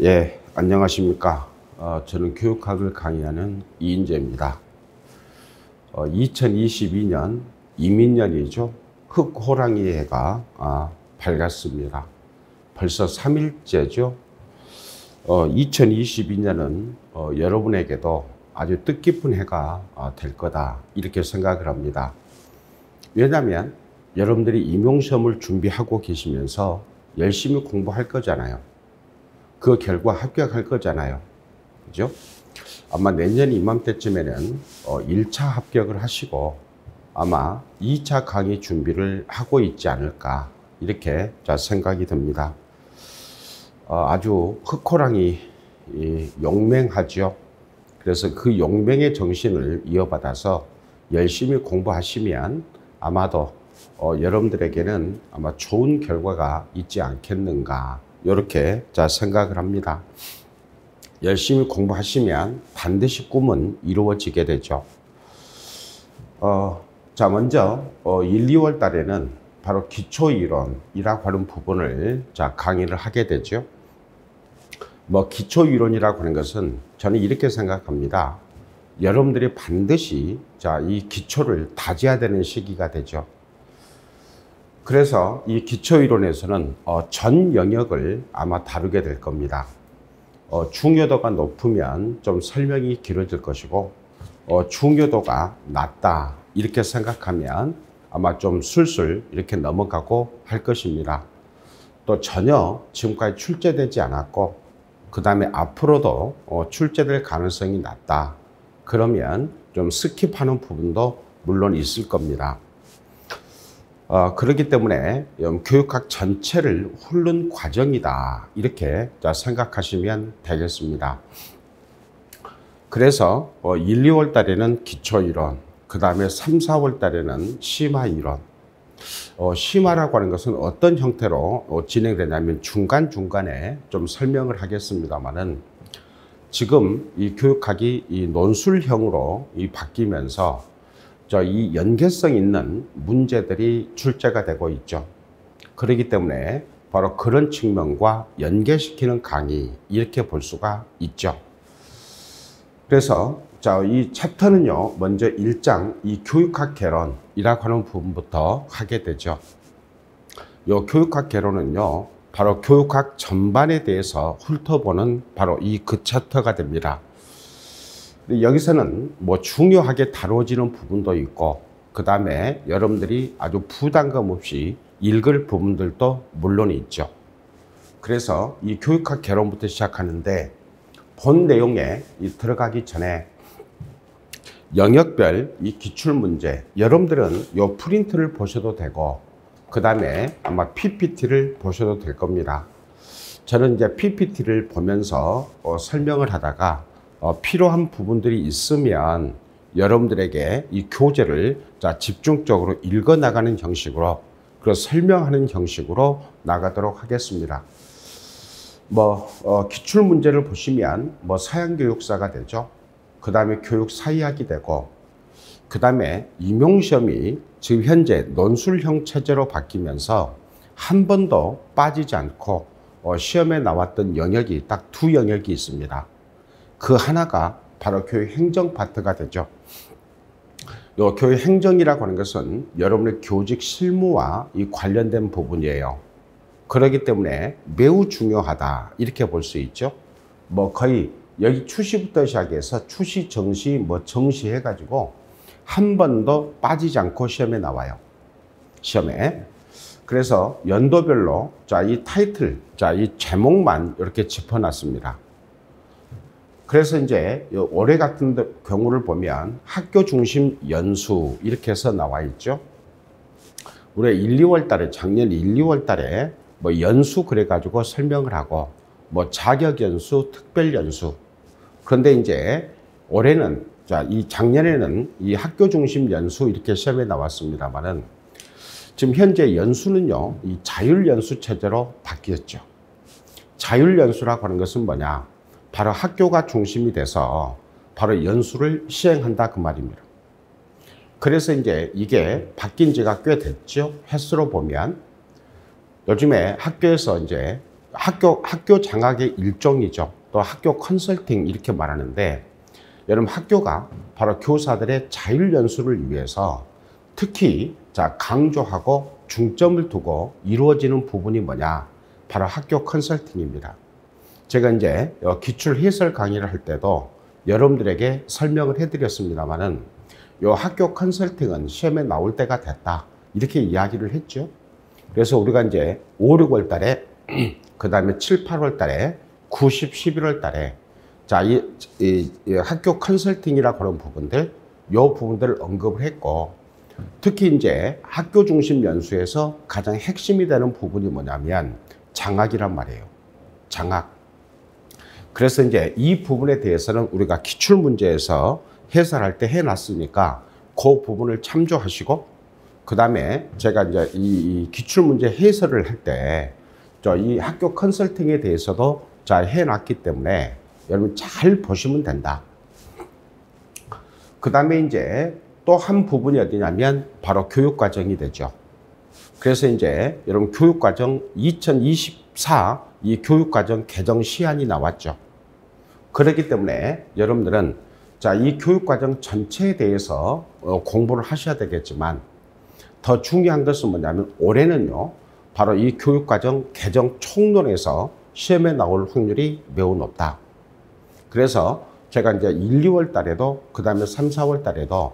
예, 안녕하십니까. 저는 교육학을 강의하는 이인재입니다. 2022년 이민년이죠. 흑호랑이 해가 밝았습니다. 벌써 3일째죠. 2022년은 여러분에게도 아주 뜻깊은 해가 될 거다, 이렇게 생각을 합니다. 왜냐하면 여러분들이 임용시험을 준비하고 계시면서 열심히 공부할 거잖아요. 그 결과 합격할 거잖아요. 그죠? 아마 내년 이맘때쯤에는 1차 합격을 하시고 아마 2차 강의 준비를 하고 있지 않을까, 이렇게 생각이 듭니다. 아주 흑호랑이 용맹하죠. 그래서 그 용맹의 정신을 이어받아서 열심히 공부하시면 아마도 여러분들에게는 아마 좋은 결과가 있지 않겠는가, 이렇게 생각을 합니다. 열심히 공부하시면 반드시 꿈은 이루어지게 되죠. 먼저 1, 2월 달에는 바로 기초이론이라고 하는 부분을 강의를 하게 되죠. 기초이론이라고 하는 것은 저는 이렇게 생각합니다. 여러분들이 반드시 이 기초를 다져야 되는 시기가 되죠. 그래서 이 기초이론에서는 전 영역을 아마 다루게 될 겁니다. 중요도가 높으면 좀 설명이 길어질 것이고, 중요도가 낮다, 이렇게 생각하면 아마 좀 술술 이렇게 넘어가고 할 것입니다. 또 전혀 지금까지 출제되지 않았고, 그 다음에 앞으로도 출제될 가능성이 낮다, 그러면 좀 스킵하는 부분도 물론 있을 겁니다. 그렇기 때문에 교육학 전체를 훑는 과정이다, 이렇게 생각하시면 되겠습니다. 그래서 1, 2월 달에는 기초이론, 그 다음에 3, 4월 달에는 심화이론. 심화라고 하는 것은 어떤 형태로 진행되냐면 중간중간에 좀 설명을 하겠습니다만은, 지금 이 교육학이 이 논술형으로 바뀌면서 이 연계성 있는 문제들이 출제가 되고 있죠. 그렇기 때문에 바로 그런 측면과 연계시키는 강의, 이렇게 볼 수가 있죠. 그래서 이 챕터는요, 먼저 1장 이 교육학 개론이라고 하는 부분부터 하게 되죠. 이 교육학 개론은요, 바로 교육학 전반에 대해서 훑어보는 바로 그 챕터가 됩니다. 여기서는 중요하게 다뤄지는 부분도 있고, 그 다음에 여러분들이 아주 부담감 없이 읽을 부분들도 물론 있죠. 그래서 이 교육학 개론부터 시작하는데, 본 내용에 들어가기 전에 영역별 이 기출문제, 여러분들은 이 프린트를 보셔도 되고, 그 다음에 아마 PPT를 보셔도 될 겁니다. 저는 이제 PPT를 보면서 설명을 하다가 필요한 부분들이 있으면 여러분들에게 이 교재를 집중적으로 읽어 나가는 형식으로, 그리고 설명하는 형식으로 나가도록 하겠습니다. 기출 문제를 보시면 서양교육사가 되죠. 그 다음에 교육사이학이 되고, 그 다음에 임용시험이 지금 현재 논술형 체제로 바뀌면서 한 번도 빠지지 않고 시험에 나왔던 영역이 딱 2영역이 있습니다. 그 하나가 바로 교육행정 파트가 되죠. 요 교육행정이라고 하는 것은 여러분의 교직 실무와 관련된 부분이에요. 그렇기 때문에 매우 중요하다, 이렇게 볼 수 있죠. 거의 여기 추시부터 시작해서 추시, 정시, 정시 해가지고 한 번도 빠지지 않고 시험에 나와요. 시험에. 그래서 연도별로 이 타이틀, 이 제목만 이렇게 짚어놨습니다. 그래서 이제 올해 같은 경우를 보면 학교 중심 연수, 이렇게 해서 나와 있죠. 우리 1, 2월 달에, 작년 1, 2월 달에 연수 그래가지고 설명을 하고, 자격 연수, 특별 연수. 그런데 이제 올해는, 이 작년에는 이 학교 중심 연수 이렇게 시험에 나왔습니다만은, 지금 현재 연수는요, 이 자율 연수 체제로 바뀌었죠. 자율 연수라고 하는 것은 뭐냐? 바로 학교가 중심이 돼서 바로 연수를 시행한다, 그 말입니다. 그래서 이제 이게 바뀐 지가 꽤 됐죠. 횟수로 보면 요즘에 학교에서 이제 학교 장학의 일종이죠. 또 학교 컨설팅 이렇게 말하는데, 여러분 학교가 바로 교사들의 자율 연수를 위해서 특히 강조하고 중점을 두고 이루어지는 부분이 뭐냐? 바로 학교 컨설팅입니다. 제가 이제 기출 해설 강의를 할 때도 여러분들에게 설명을 해드렸습니다만은 요 학교 컨설팅은 시험에 나올 때가 됐다, 이렇게 이야기를 했죠. 그래서 우리가 이제 5, 6월 달에 그 다음에 7, 8월 달에 9, 10, 11월 달에 이 학교 컨설팅이라고 하는 부분들, 요 부분들을 언급을 했고, 특히 이제 학교 중심 연수에서 가장 핵심이 되는 부분이 뭐냐면 장학이란 말이에요. 장학. 그래서 이제 이 부분에 대해서는 우리가 기출 문제에서 해설할 때 해놨으니까 그 부분을 참조하시고, 그 다음에 제가 이제 이 기출 문제 해설을 할 때 이 학교 컨설팅에 대해서도 해놨기 때문에 여러분 잘 보시면 된다. 그 다음에 이제 또 한 부분이 어디냐면 바로 교육과정이 되죠. 그래서 이제 여러분 교육과정 2024 이 교육과정 개정 시한이 나왔죠. 그렇기 때문에 여러분들은 이 교육과정 전체에 대해서 공부를 하셔야 되겠지만, 더 중요한 것은 뭐냐면 올해는요, 바로 이 교육과정 개정 총론에서 시험에 나올 확률이 매우 높다. 그래서 제가 이제 1, 2월 달에도, 그 다음에 3, 4월 달에도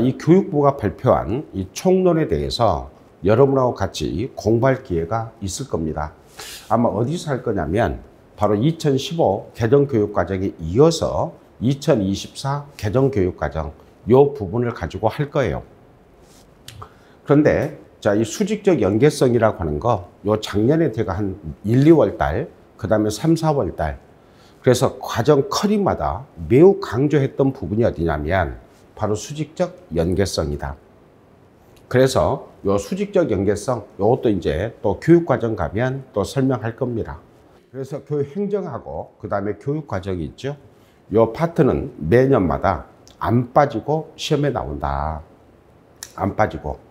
이 교육부가 발표한 이 총론에 대해서 여러분하고 같이 공부할 기회가 있을 겁니다. 아마 어디서 할 거냐면 바로 2015 개정교육과정에 이어서 2024 개정교육과정 요 부분을 가지고 할 거예요. 그런데 이 수직적 연계성이라고 하는 거, 요 작년에 제가 한 1, 2월 달, 그 다음에 3, 4월 달, 그래서 과정 커리마다 매우 강조했던 부분이 어디냐면 바로 수직적 연계성이다. 그래서 요 수직적 연계성, 요것도 이제 또 교육과정 가면 또 설명할 겁니다. 그래서 교육행정하고 그 다음에 교육과정이 있죠. 요 파트는 매년마다 안 빠지고 시험에 나온다. 안 빠지고.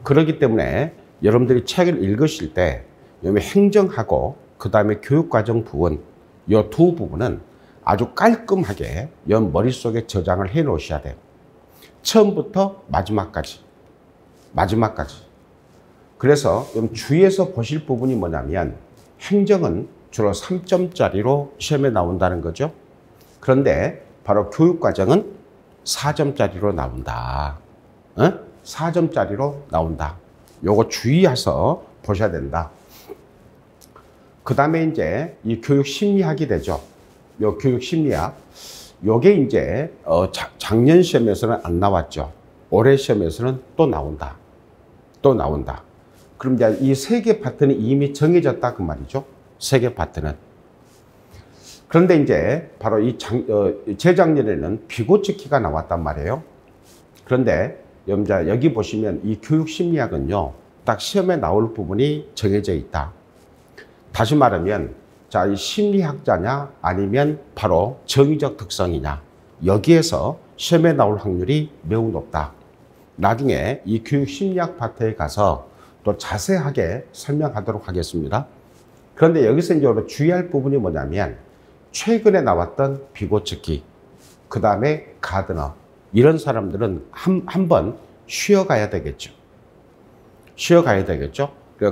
그렇기 때문에 여러분들이 책을 읽으실 때 행정하고 그 다음에 교육과정 부분, 요 두 부분은 아주 깔끔하게 머릿속에 저장을 해 놓으셔야 돼요. 처음부터 마지막까지. 그래서 주위에서 보실 부분이 뭐냐면 행정은 주로 3점짜리로 시험에 나온다는 거죠. 그런데 바로 교육과정은 4점짜리로 나온다. 4점짜리로 나온다. 요거 주의해서 보셔야 된다. 그 다음에 이제 이 교육심리학이 되죠. 요 교육심리학. 요게 이제 작년 시험에서는 안 나왔죠. 올해 시험에서는 또 나온다. 그럼 이제 이 세 개 파트는 이미 정해졌다 그 말이죠. 세 개 파트는. 그런데 이제 바로 이 재작년에는 비고치기가 나왔단 말이에요. 그런데 여기 보시면 이 교육심리학은요, 딱 시험에 나올 부분이 정해져 있다. 다시 말하면 이 심리학자냐 아니면 바로 정의적 특성이냐, 여기에서 시험에 나올 확률이 매우 높다. 나중에 이 교육심리학 파트에 가서 또 자세하게 설명하도록 하겠습니다. 그런데 여기서 이제 주의할 부분이 뭐냐면 최근에 나왔던 비고츠키, 그 다음에 가드너, 이런 사람들은 한번 쉬어가야 되겠죠.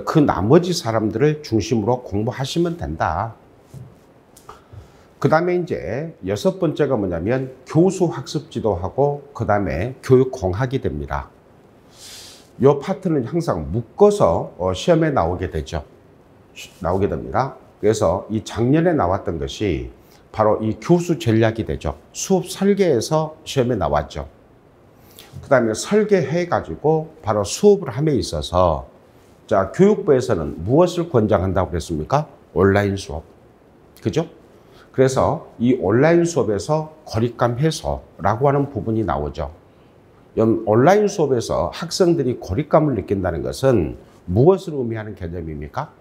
그 나머지 사람들을 중심으로 공부하시면 된다. 그 다음에 이제 6번째가 뭐냐면 교수 학습 지도하고 그 다음에 교육공학이 됩니다. 이 파트는 항상 묶어서 시험에 나오게 됩니다. 그래서 이 작년에 나왔던 것이 바로 이 교수 전략이 되죠. 수업 설계에서 시험에 나왔죠. 그 다음에 설계해가지고 바로 수업을 함에 있어서 교육부에서는 무엇을 권장한다고 그랬습니까? 온라인 수업. 그죠? 그래서 이 온라인 수업에서 거리감 해소라고 하는 부분이 나오죠. 온라인 수업에서 학생들이 고립감을 느낀다는 것은 무엇을 의미하는 개념입니까?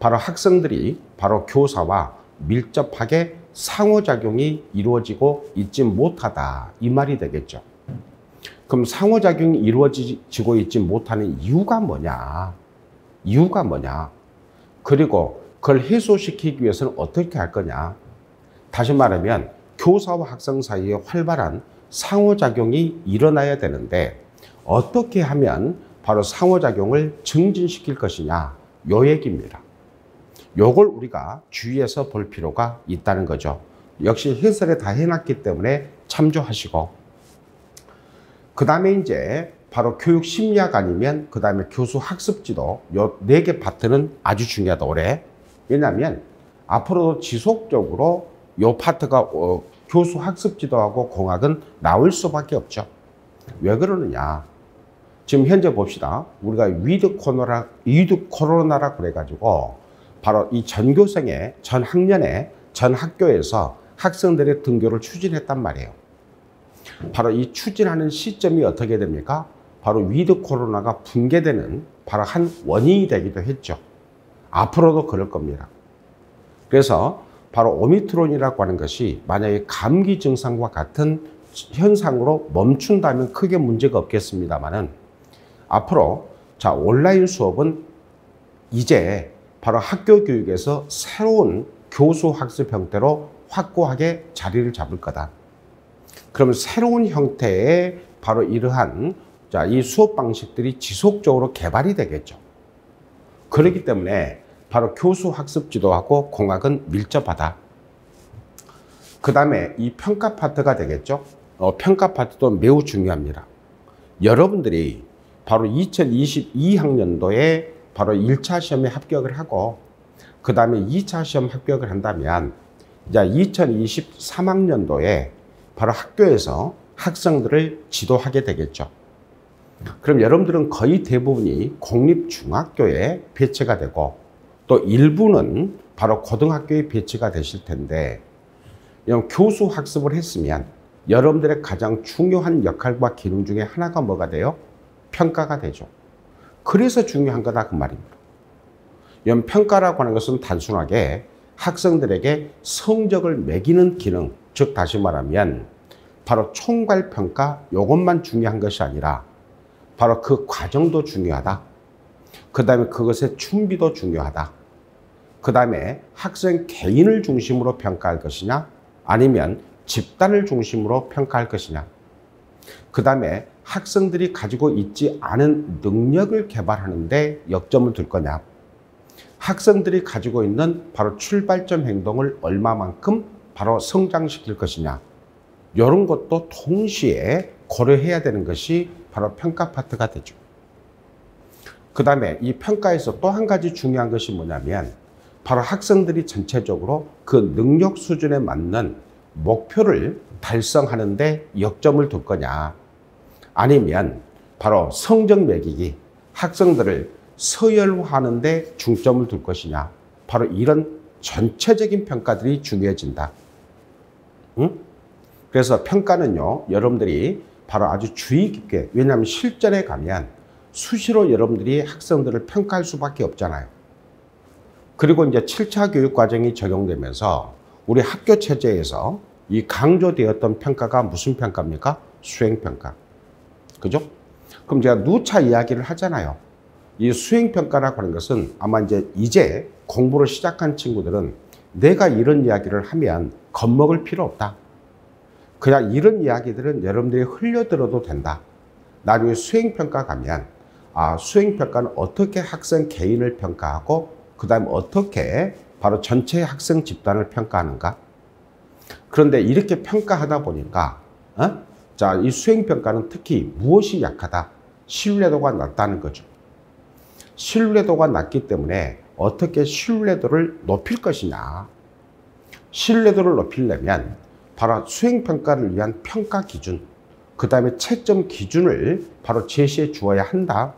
바로 학생들이 바로 교사와 밀접하게 상호작용이 이루어지고 있지 못하다, 이 말이 되겠죠. 그럼 상호작용이 이루어지고 있지 못하는 이유가 뭐냐? 그리고 그걸 해소시키기 위해서는 어떻게 할 거냐. 다시 말하면 교사와 학생 사이에 활발한 상호작용이 일어나야 되는데 어떻게 하면 바로 상호작용을 증진시킬 것이냐, 요 얘기입니다. 요걸 우리가 주의해서 볼 필요가 있다는 거죠. 역시 해설에 다 해놨기 때문에 참조하시고, 그 다음에 이제 바로 교육 심리학 아니면 그 다음에 교수 학습 지도, 요 4개 파트는 아주 중요하다 올해. 왜냐하면 앞으로도 지속적으로 요 파트가 교수 학습 지도하고 공학은 나올 수밖에 없죠. 왜 그러느냐. 지금 현재 봅시다. 우리가 위드 코로나라 그래가지고 바로 이 전교생의 전 학년에 전 학교에서 학생들의 등교를 추진했단 말이에요. 바로 이 추진하는 시점이 어떻게 됩니까? 바로 위드 코로나가 붕괴되는 바로 한 원인이 되기도 했죠. 앞으로도 그럴 겁니다. 그래서 바로 오미크론이라고 하는 것이 만약에 감기 증상과 같은 현상으로 멈춘다면 크게 문제가 없겠습니다만은 앞으로 자 온라인 수업은 이제 바로 학교 교육에서 새로운 교수 학습 형태로 확고하게 자리를 잡을 거다. 그러면 새로운 형태의 바로 이러한 자, 이 수업 방식들이 지속적으로 개발이 되겠죠. 그렇기 때문에 바로 교수 학습 지도하고 공학은 밀접하다. 그 다음에 이 평가 파트가 되겠죠. 평가 파트도 매우 중요합니다. 여러분들이 바로 2022학년도에 바로 1차 시험에 합격을 하고 그 다음에 2차 시험 합격을 한다면 이제 2023학년도에 바로 학교에서 학생들을 지도하게 되겠죠. 그럼 여러분들은 거의 대부분이 공립중학교에 배치가 되고 또 일부는 바로 고등학교에 배치가 되실 텐데 이런 교수 학습을 했으면 여러분들의 가장 중요한 역할과 기능 중에 하나가 뭐가 돼요? 평가가 되죠. 그래서 중요한 거다 그 말입니다. 이런 평가라고 하는 것은 단순하게 학생들에게 성적을 매기는 기능, 즉 다시 말하면 바로 총괄평가 이것만 중요한 것이 아니라 바로 그 과정도 중요하다. 그 다음에 그것의 준비도 중요하다. 그 다음에 학생 개인을 중심으로 평가할 것이냐 아니면 집단을 중심으로 평가할 것이냐. 그 다음에 학생들이 가지고 있지 않은 능력을 개발하는 데 역점을 둘 거냐. 학생들이 가지고 있는 바로 출발점 행동을 얼마만큼 바로 성장시킬 것이냐. 이런 것도 동시에 고려해야 되는 것이 바로 평가 파트가 되죠. 그 다음에 이 평가에서 또 한 가지 중요한 것이 뭐냐면 바로 학생들이 전체적으로 그 능력 수준에 맞는 목표를 달성하는 데 역점을 둘 거냐 아니면 바로 성적 매기기, 학생들을 서열화하는 데 중점을 둘 것이냐. 바로 이런 전체적인 평가들이 중요해진다. 응? 그래서 평가는요, 여러분들이 바로 아주 주의 깊게, 왜냐하면 실전에 가면 수시로 여러분들이 학생들을 평가할 수밖에 없잖아요. 그리고 이제 7차 교육 과정이 적용되면서 우리 학교 체제에서 이 강조되었던 평가가 무슨 평가입니까? 수행평가. 그죠? 그럼 제가 누차 이야기를 하잖아요. 이 수행평가라고 하는 것은 아마 이제 공부를 시작한 친구들은 내가 이런 이야기를 하면 겁먹을 필요 없다. 그냥 이런 이야기들은 여러분들이 흘려들어도 된다. 나중에 수행평가 가면 수행평가는 어떻게 학생 개인을 평가하고 그 다음에 어떻게 바로 전체 학생 집단을 평가하는가. 그런데 이렇게 평가하다 보니까 자, 이 수행평가는 특히 무엇이 약하다? 신뢰도가 낮다는 거죠. 신뢰도가 낮기 때문에 어떻게 신뢰도를 높일 것이냐. 신뢰도를 높이려면 바로 수행평가를 위한 평가 기준, 그 다음에 채점 기준을 바로 제시해 주어야 한다.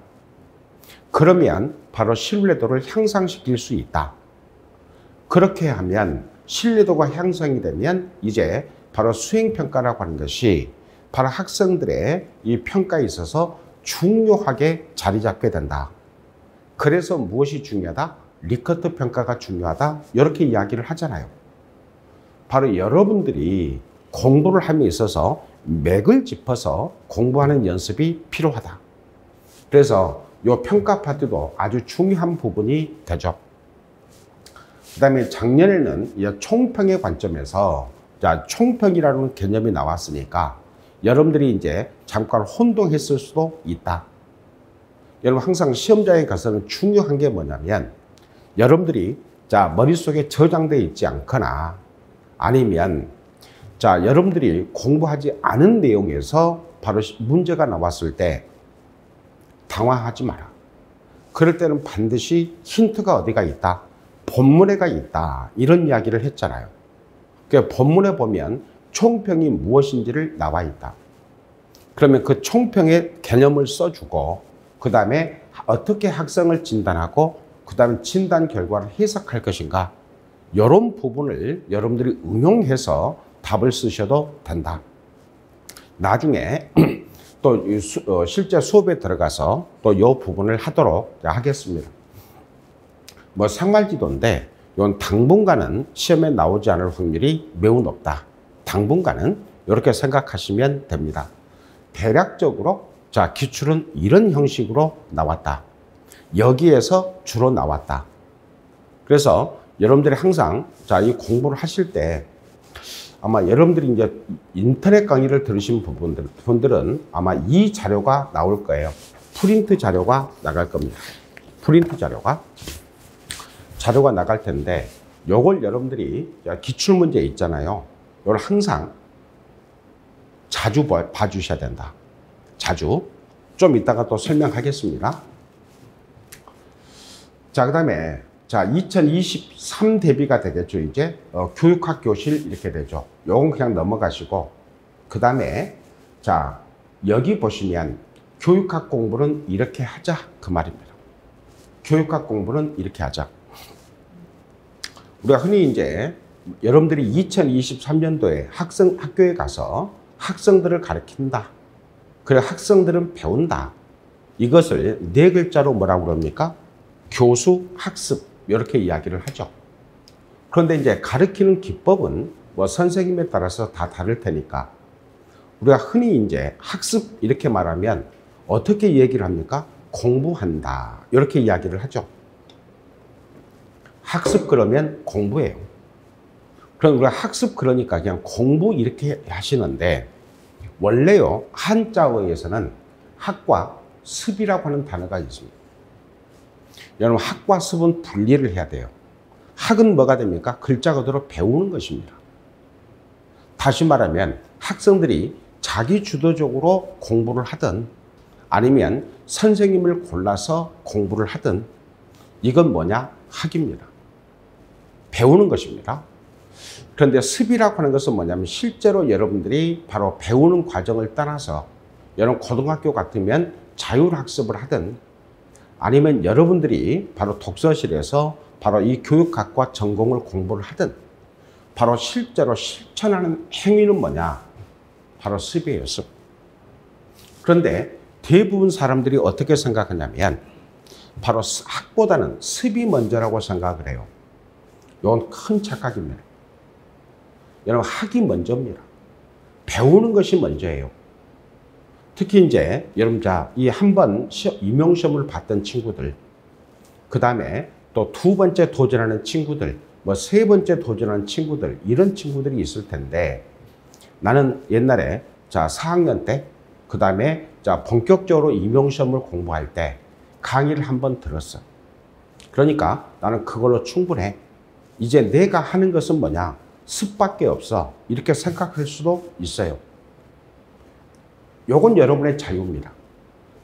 그러면 바로 신뢰도를 향상시킬 수 있다. 그렇게 하면 신뢰도가 향상이 되면 이제 바로 수행평가라고 하는 것이 바로 학생들의 이 평가에 있어서 중요하게 자리 잡게 된다. 그래서 무엇이 중요하다? 리커트 평가가 중요하다. 이렇게 이야기를 하잖아요. 바로 여러분들이 공부를 함에 있어서 맥을 짚어서 공부하는 연습이 필요하다. 그래서 이 평가 파트도 아주 중요한 부분이 되죠. 그다음에 작년에는 이 총평의 관점에서 자, 총평이라는 개념이 나왔으니까 여러분들이 이제 잠깐 혼동했을 수도 있다. 여러분 항상 시험장에 가서는 중요한 게 뭐냐면 여러분들이 자, 머릿속에 저장되어 있지 않거나 아니면 자, 여러분들이 공부하지 않은 내용에서 바로 문제가 나왔을 때 당황하지 마라. 그럴 때는 반드시 힌트가 어디가 있다? 본문에가 있다. 이런 이야기를 했잖아요. 그러니까 본문에 보면 총평이 무엇인지를 나와 있다. 그러면 그 총평의 개념을 써주고 그 다음에 어떻게 학생을 진단하고 그 다음에 진단 결과를 해석할 것인가 이런 부분을 여러분들이 응용해서 답을 쓰셔도 된다. 나중에 또 실제 수업에 들어가서 또 이 부분을 하도록 하겠습니다. 뭐 생활지도인데 이건 당분간은 시험에 나오지 않을 확률이 매우 높다. 당분간은 이렇게 생각하시면 됩니다. 대략적으로 자, 기출은 이런 형식으로 나왔다. 여기에서 주로 나왔다. 그래서 여러분들이 항상 자, 이 공부를 하실 때 아마 여러분들이 이제 인터넷 강의를 들으신 분들은 아마 이 자료가 나올 거예요. 프린트 자료가 나갈 겁니다. 프린트 자료가 나갈 텐데 요걸 여러분들이 기출문제 있잖아요. 이걸 항상 자주 봐주셔야 된다. 자주. 좀 이따가 또 설명하겠습니다. 자, 그 다음에 자, 2023 대비가 되겠죠. 이제 교육학 교실 이렇게 되죠. 요건 그냥 넘어가시고 그 다음에 자, 여기 보시면 교육학 공부는 이렇게 하자 그 말입니다. 교육학 공부는 이렇게 하자. 우리가 흔히 이제 여러분들이 2023년도에 학교에 가서 학생들을 가르친다. 그래 학생들은 배운다. 이것을 네 글자로 뭐라고 그럽니까? 교수 학습 이렇게 이야기를 하죠. 그런데 이제 가르치는 기법은 뭐 선생님에 따라서 다 다를 테니까 우리가 흔히 이제 학습 이렇게 말하면 어떻게 얘기를 합니까? 공부한다 이렇게 이야기를 하죠. 학습 그러면 공부예요. 그럼 우리가 학습 그러니까 그냥 공부 이렇게 하시는데 원래요 한자어에서는 학과 습이라고 하는 단어가 있습니다. 여러분 학과 습은 분리를 해야 돼요. 학은 뭐가 됩니까? 글자 그대로 배우는 것입니다. 다시 말하면 학생들이 자기 주도적으로 공부를 하든 아니면 선생님을 골라서 공부를 하든 이건 뭐냐? 학입니다. 배우는 것입니다. 그런데 습이라고 하는 것은 뭐냐면 실제로 여러분들이 바로 배우는 과정을 따라서 여러분 고등학교 같으면 자율학습을 하든 아니면 여러분들이 바로 독서실에서 바로 이 교육학과 전공을 공부를 하든 바로 실제로 실천하는 행위는 뭐냐? 바로 습이에요, 습. 그런데 대부분 사람들이 어떻게 생각하냐면 바로 학보다는 습이 먼저라고 생각을 해요. 이건 큰 착각입니다. 여러분 학이 먼저입니다. 배우는 것이 먼저예요. 특히 이제 여러분 자, 이 한 번 임용시험을 봤던 친구들, 그 다음에 또 두 번째 도전하는 친구들, 뭐 세 번째 도전하는 친구들, 이런 친구들이 있을 텐데 나는 옛날에 자 4학년 때, 그 다음에 자 본격적으로 임용시험을 공부할 때 강의를 한번 들었어. 그러니까 나는 그걸로 충분해. 이제 내가 하는 것은 뭐냐? 습밖에 없어. 이렇게 생각할 수도 있어요. 요건 여러분의 자유입니다.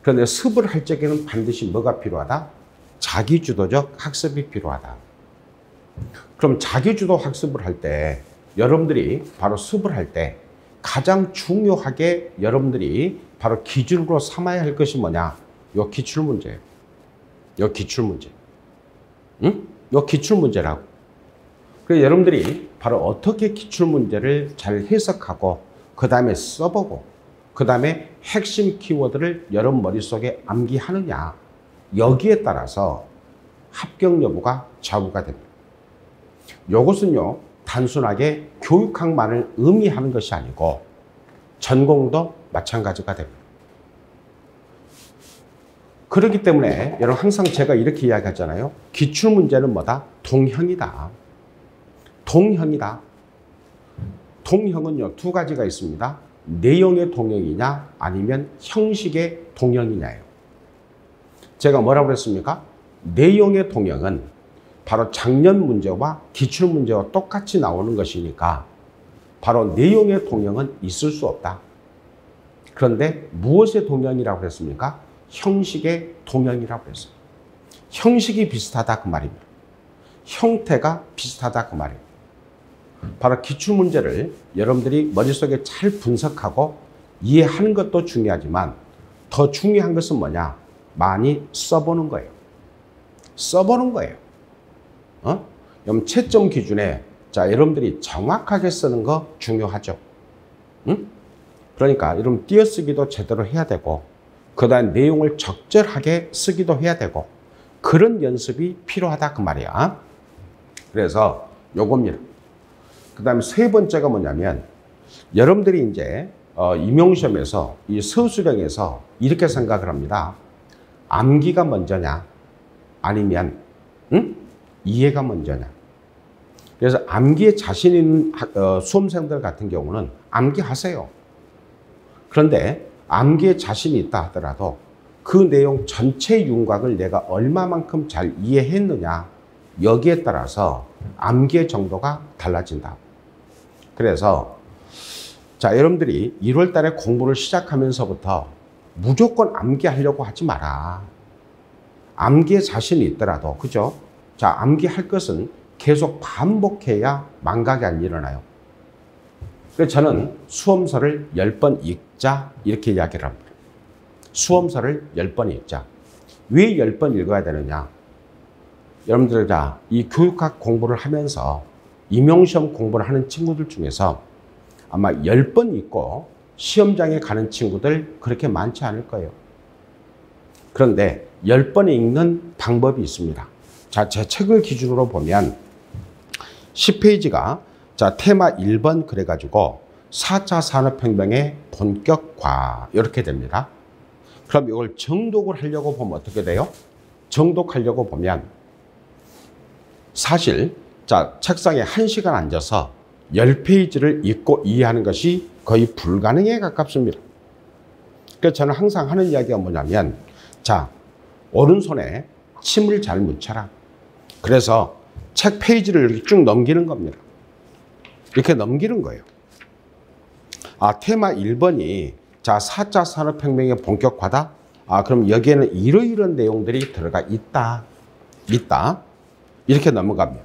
그런데 습을 할 적에는 반드시 뭐가 필요하다? 자기주도적 학습이 필요하다. 그럼 자기주도 학습을 할 때 여러분들이 바로 습을 할 때 가장 중요하게 여러분들이 바로 기준으로 삼아야 할 것이 뭐냐? 요 기출문제예요. 요 기출문제. 응? 요 기출문제라고. 그래서 여러분들이 바로 어떻게 기출문제를 잘 해석하고 그 다음에 써보고 그 다음에 핵심 키워드를 여러분 머릿속에 암기하느냐 여기에 따라서 합격 여부가 좌우가 됩니다. 이것은요 단순하게 교육학만을 의미하는 것이 아니고 전공도 마찬가지가 됩니다. 그렇기 때문에 여러분 항상 제가 이렇게 이야기하잖아요. 기출문제는 뭐다? 동형이다. 동형이다. 동형은요, 두 가지가 있습니다. 내용의 동형이냐 아니면 형식의 동형이냐예요. 제가 뭐라고 그랬습니까? 내용의 동형은 바로 작년 문제와 기출 문제와 똑같이 나오는 것이니까 바로 내용의 동형은 있을 수 없다. 그런데 무엇의 동형이라고 했습니까? 형식의 동형이라고 했어요. 형식이 비슷하다 그 말입니다. 형태가 비슷하다 그 말이에요. 바로 기출문제를 여러분들이 머릿속에 잘 분석하고 이해하는 것도 중요하지만 더 중요한 것은 뭐냐? 많이 써보는 거예요. 써보는 거예요. 그럼 채점 기준에 자, 여러분들이 정확하게 쓰는 거 중요하죠. 응? 그러니까 여러분 띄어쓰기도 제대로 해야 되고 그 다음 내용을 적절하게 쓰기도 해야 되고 그런 연습이 필요하다 그 말이야. 그래서 요겁니다. 그 다음에 세 번째가 뭐냐면 여러분들이 이제 임용시험에서 이 서술형에서 이렇게 생각을 합니다. 암기가 먼저냐 아니면 이해가 먼저냐. 그래서 암기에 자신 있는 수험생들 같은 경우는 암기하세요. 그런데 암기에 자신이 있다 하더라도 그 내용 전체 윤곽을 내가 얼마만큼 잘 이해했느냐 여기에 따라서 암기의 정도가 달라진다. 그래서 자, 여러분들이 1월 달에 공부를 시작하면서부터 무조건 암기하려고 하지 마라. 암기에 자신이 있더라도, 그죠? 자, 암기할 것은 계속 반복해야 망각이 안 일어나요. 그래서 저는 수험서를 10번 읽자 이렇게 이야기를 합니다. 수험서를 10번 읽자. 왜 10번 읽어야 되느냐? 여러분들 자, 이 교육학 공부를 하면서 임용시험 공부를 하는 친구들 중에서 아마 10번 읽고 시험장에 가는 친구들 그렇게 많지 않을 거예요. 그런데 10번 읽는 방법이 있습니다. 자, 제 책을 기준으로 보면 10페이지가 자, 테마 1번 그래가지고 4차 산업혁명의 본격화 이렇게 됩니다. 그럼 이걸 정독을 하려고 보면 어떻게 돼요? 정독하려고 보면 사실 자, 책상에 1시간 앉아서 10페이지를 읽고 이해하는 것이 거의 불가능에 가깝습니다. 그래서 저는 항상 하는 이야기가 뭐냐면 자, 오른손에 침을 잘 묻혀라. 그래서 책 페이지를 이렇게 쭉 넘기는 겁니다. 이렇게 넘기는 거예요. 아, 테마 1번이 자, 4차 산업혁명의 본격화다. 아, 그럼 여기에는 이러이러한 내용들이 들어가 있다. 이렇게 넘어갑니다.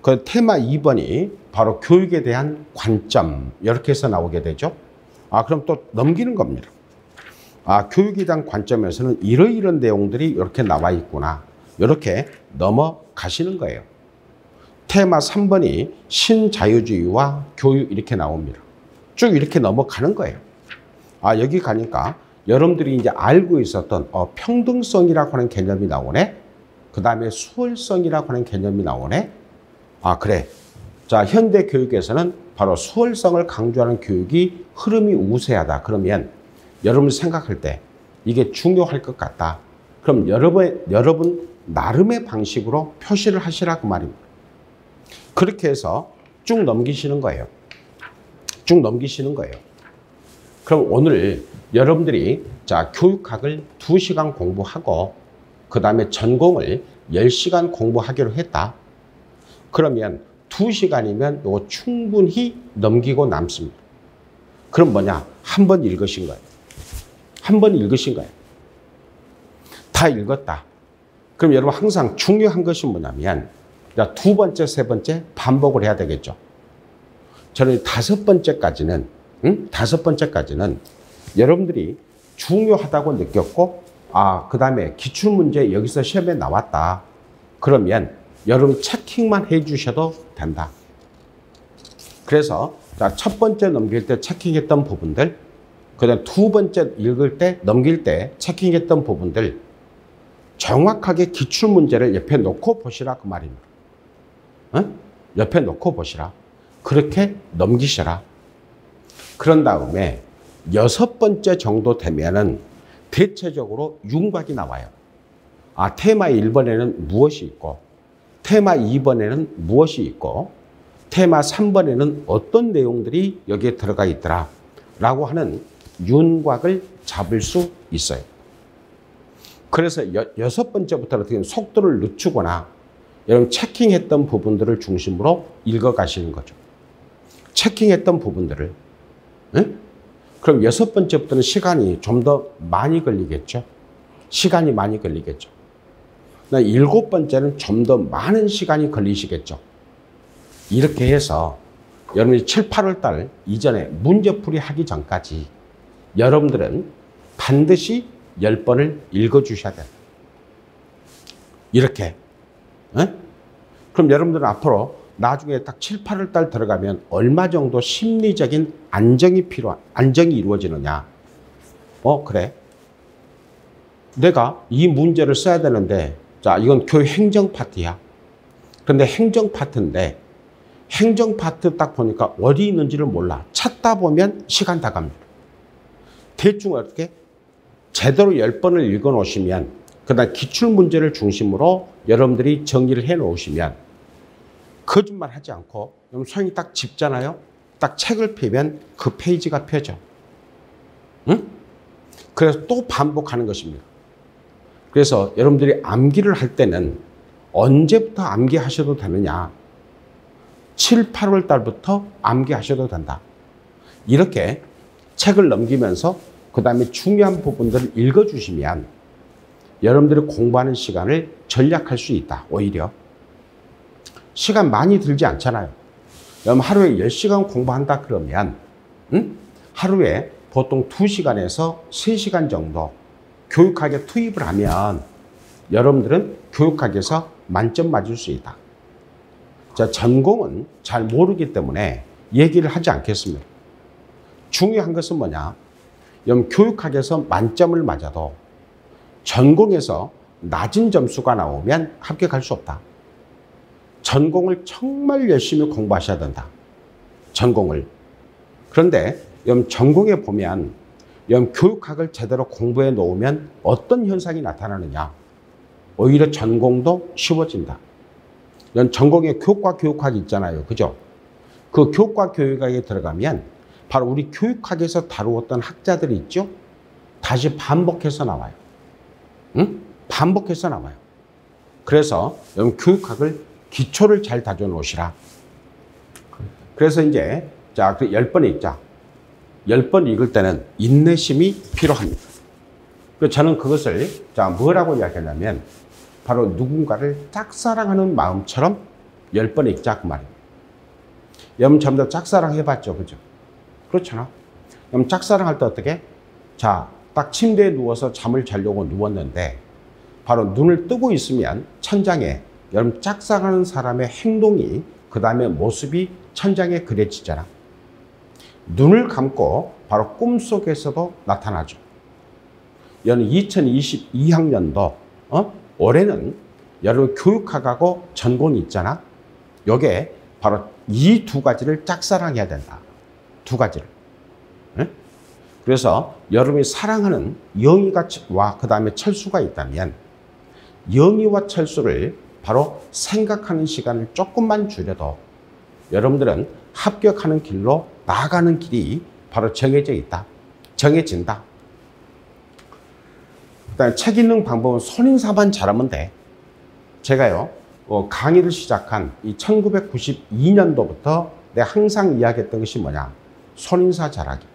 그 테마 2번이 바로 교육에 대한 관점 이렇게 해서 나오게 되죠. 아, 그럼 또 넘기는 겁니다. 아, 교육에 대한 관점에서는 이러이러한 내용들이 이렇게 나와 있구나. 이렇게 넘어가시는 거예요. 테마 3번이 신자유주의와 교육 이렇게 나옵니다. 쭉 이렇게 넘어가는 거예요. 아, 여기 가니까 여러분들이 이제 알고 있었던 평등성이라고 하는 개념이 나오네. 그 다음에 수월성이라고 하는 개념이 나오네. 아, 그래. 자, 현대 교육에서는 바로 수월성을 강조하는 교육이 흐름이 우세하다. 그러면 여러분이 생각할 때 이게 중요할 것 같다. 그럼 여러분 나름의 방식으로 표시를 하시라 그 말입니다. 그렇게 해서 쭉 넘기시는 거예요. 쭉 넘기시는 거예요. 그럼 오늘 여러분들이 자, 교육학을 2시간 공부하고 그 다음에 전공을 10시간 공부하기로 했다. 그러면 2시간이면 이거 충분히 넘기고 남습니다. 그럼 뭐냐? 한 번 읽으신 거예요. 한 번 읽으신 거예요. 다 읽었다. 그럼 여러분 항상 중요한 것이 뭐냐면 두 번째, 세 번째 반복을 해야 되겠죠. 저는 다섯 번째까지는 여러분들이 중요하다고 느꼈고 그 다음에 기출문제 여기서 시험에 나왔다. 그러면 여러분 체킹만 해 주셔도 된다. 그래서 첫 번째 넘길 때 체킹했던 부분들, 그 다음 두 번째 읽을 때 넘길 때 체킹했던 부분들 정확하게 기출문제를 옆에 놓고 보시라 그 말입니다. 옆에 놓고 보시라. 그렇게 넘기셔라. 그런 다음에 6번째 정도 되면은 대체적으로 윤곽이 나와요. 테마 1번에는 무엇이 있고 테마 2번에는 무엇이 있고 테마 3번에는 어떤 내용들이 여기에 들어가 있더라 라고 하는 윤곽을 잡을 수 있어요. 그래서 6번째부터는 속도를 늦추거나 여러분 체킹했던 부분들을 중심으로 읽어가시는 거죠. 체킹했던 부분들을. 응? 그럼 6번째부터는 시간이 좀 더 많이 걸리겠죠. 시간이 많이 걸리겠죠. 7번째는 좀 더 많은 시간이 걸리시겠죠. 이렇게 해서 여러분이 7, 8월 달 이전에 문제풀이 하기 전까지 여러분들은 반드시 10번을 읽어주셔야 돼요. 이렇게. 네? 그럼 여러분들은 앞으로 나중에 딱 7, 8월 달 들어가면 얼마 정도 심리적인 안정이 이루어지느냐. 그래. 내가 이 문제를 써야 되는데, 자, 이건 교육 행정 파트야. 그런데 행정 파트인데, 행정 파트 딱 보니까 어디 있는지를 몰라. 찾다 보면 시간 다 갑니다. 대충 어떻게? 제대로 10번을 읽어 놓으시면, 그 다음 기출문제를 중심으로 여러분들이 정리를 해 놓으시면, 거짓말 하지 않고, 손이 딱 짚잖아요? 딱 책을 펴면 그 페이지가 펴져. 응? 그래서 또 반복하는 것입니다. 그래서 여러분들이 암기를 할 때는 언제부터 암기하셔도 되느냐? 7, 8월 달부터 암기하셔도 된다. 이렇게 책을 넘기면서 그 다음에 중요한 부분들을 읽어주시면 여러분들이 공부하는 시간을 절약할 수 있다. 오히려. 시간 많이 들지 않잖아요. 여러분 하루에 10시간 공부한다 그러면 하루에 보통 2시간에서 3시간 정도 교육학에 투입을 하면 여러분들은 교육학에서 만점 맞을 수 있다. 자, 전공은 잘 모르기 때문에 얘기를 하지 않겠습니다. 중요한 것은 뭐냐? 교육학에서 만점을 맞아도 전공에서 낮은 점수가 나오면 합격할 수 없다. 전공을 정말 열심히 공부하셔야 된다. 전공을. 그런데 전공에 보면 교육학을 제대로 공부해 놓으면 어떤 현상이 나타나느냐? 오히려 전공도 쉬워진다. 전공에 교과 교육학이 있잖아요. 그죠? 그 교과 교육학에 들어가면 바로 우리 교육학에서 다루었던 학자들이 있죠? 다시 반복해서 나와요. 응? 반복해서 나와요. 그래서 교육학을 기초를 잘 다져 놓으시라. 그래서 이제 자, 10번 읽자. 10번 읽을 때는 인내심이 필요합니다. 그래서 저는 그것을 자, 뭐라고 이야기하냐면 바로 누군가를 짝사랑하는 마음처럼 10번 읽자 그 말입니다. 여러분 전부 다 짝사랑 해봤죠? 그죠? 그렇잖아. 그럼 짝사랑할 때 어떻게? 자, 딱 침대에 누워서 잠을 자려고 누웠는데 바로 눈을 뜨고 있으면 천장에 여러분 짝사랑하는 사람의 행동이 그 다음에 모습이 천장에 그려지잖아. 눈을 감고 바로 꿈속에서도 나타나죠. 여러분 2022학년도 올해는 여러분 교육학하고 전공이 있잖아. 요게 바로 이 두 가지를 짝사랑해야 된다. 두 가지를. 네? 그래서 여러분이 사랑하는 영희와 그 다음에 철수가 있다면 영희와 철수를 바로 생각하는 시간을 조금만 줄여도 여러분들은 합격하는 길로 나아가는 길이 바로 정해져 있다. 정해진다. 그다음에 책 읽는 방법은 손인사만 잘하면 돼. 제가요 강의를 시작한 이 1992년도부터 내가 항상 이야기했던 것이 뭐냐? 손인사 잘하기.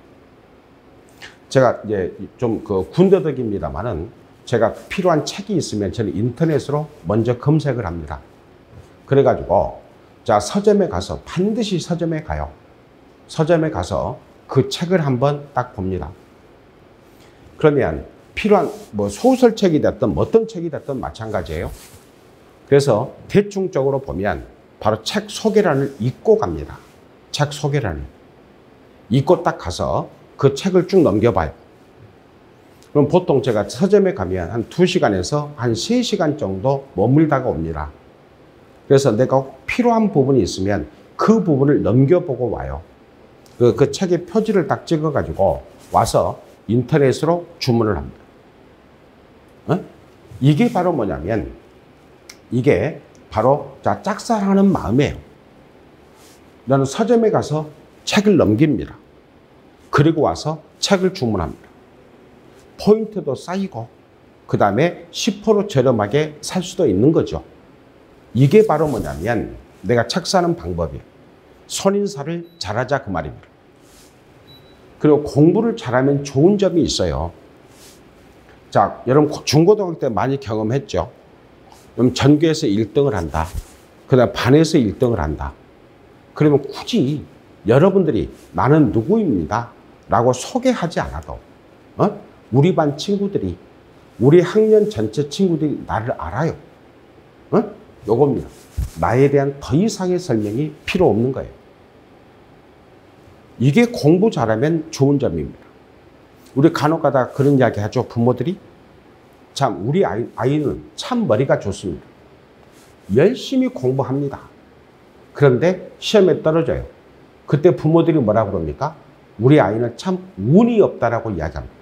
제가 이제 좀 군더더기입니다만은 제가 필요한 책이 있으면 저는 인터넷으로 먼저 검색을 합니다. 그래가지고 자, 서점에 가서 반드시 서점에 가요. 서점에 가서 그 책을 한번 딱 봅니다. 그러면 필요한 소설책이 됐든 어떤 책이 됐든 마찬가지예요. 그래서 대충적으로 보면 바로 책 소개란을 읽고 갑니다. 책 소개란을 읽고 딱 가서 그 책을 쭉 넘겨봐요. 그럼 보통 제가 서점에 가면 한 2시간에서 한 3시간 정도 머물다가 옵니다. 그래서 내가 필요한 부분이 있으면 그 부분을 넘겨보고 와요. 그 책의 표지를 딱 찍어가지고 와서 인터넷으로 주문을 합니다. 이게 바로 뭐냐면 이게 바로 짝사랑하는 마음이에요. 나는 서점에 가서 책을 넘깁니다. 그리고 와서 책을 주문합니다. 포인트도 쌓이고 그 다음에 10% 저렴하게 살 수도 있는 거죠. 이게 바로 뭐냐면 내가 책 사는 방법이에요. 손인사를 잘하자 그 말입니다. 그리고 공부를 잘하면 좋은 점이 있어요. 자, 여러분 중고등학교 때 많이 경험했죠. 그럼 전교에서 1등을 한다. 그 다음 반에서 1등을 한다. 그러면 굳이 여러분들이 나는 누구입니다 라고 소개하지 않아도 우리 반 친구들이 우리 학년 전체 친구들이 나를 알아요. 요겁니다. 나에 대한 더 이상의 설명이 필요 없는 거예요. 이게 공부 잘하면 좋은 점입니다. 우리 간혹가다 그런 이야기 하죠. 부모들이 참 우리 아이는 참 머리가 좋습니다. 열심히 공부합니다. 그런데 시험에 떨어져요. 그때 부모들이 뭐라 그럽니까? 우리 아이는 참 운이 없다라고 이야기합니다.